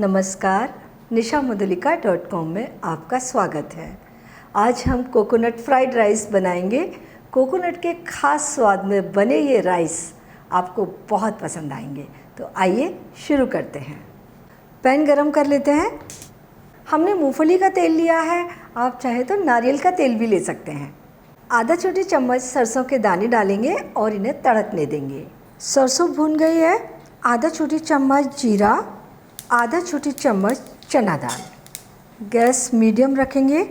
नमस्कार, nishamudalika.com में आपका स्वागत है। आज हम कोकोनट फ्राइड राइस बनाएंगे। कोकोनट के ख़ास स्वाद में बने ये राइस आपको बहुत पसंद आएंगे। तो आइए शुरू करते हैं। पैन गरम कर लेते हैं। हमने मूंगफली का तेल लिया है, आप चाहे तो नारियल का तेल भी ले सकते हैं। आधा छोटी चम्मच सरसों के दाने डालेंगे और इन्हें तड़कने देंगे। सरसों भून गई है। आधा छोटी चम्मच जीरा, आधा छोटी चम्मच चना दाल। गैस मीडियम रखेंगे।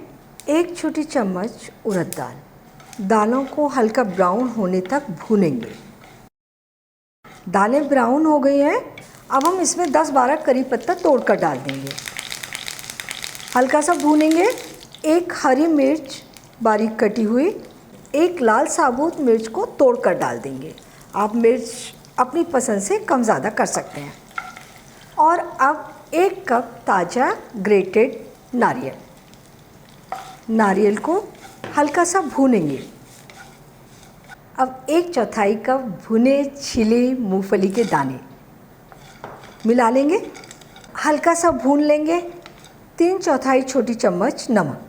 1 छोटी चम्मच उड़द दाल। दालों को हल्का ब्राउन होने तक भूनेंगे। दालें ब्राउन हो गई हैं। अब हम इसमें 10-12 करी पत्ता तोड़कर डाल देंगे। हल्का सा भूनेंगे। 1 हरी मिर्च बारीक कटी हुई, 1 लाल साबुत मिर्च को तोड़कर डाल देंगे। आप मिर्च अपनी पसंद से कम ज़्यादा कर सकते हैं। और अब 1 कप ताज़ा ग्रेटेड नारियल को हल्का सा भूनेंगे। अब 1/4 कप भुने छिले मूंगफली के दाने मिला लेंगे। हल्का सा भून लेंगे। 3/4 छोटी चम्मच नमक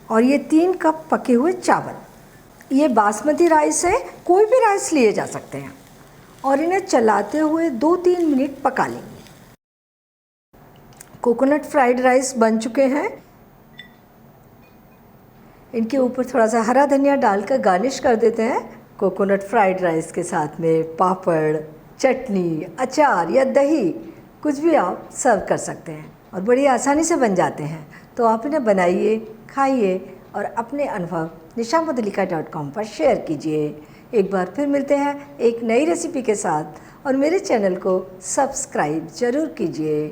और ये 3 कप पके हुए चावल। ये बासमती राइस है, कोई भी राइस लिए जा सकते हैं। और इन्हें चलाते हुए 2-3 मिनट पका लेंगे। कोकोनट फ्राइड राइस बन चुके हैं। इनके ऊपर थोड़ा सा हरा धनिया डालकर गार्निश कर देते हैं। कोकोनट फ्राइड राइस के साथ में पापड़, चटनी, अचार या दही कुछ भी आप सर्व कर सकते हैं और बड़ी आसानी से बन जाते हैं। तो आप इन्हें बनाइए, खाइए और अपने अनुभव nishamudalika.com पर शेयर कीजिए। एक बार फिर मिलते हैं एक नई रेसिपी के साथ और मेरे चैनल को सब्सक्राइब ज़रूर कीजिए।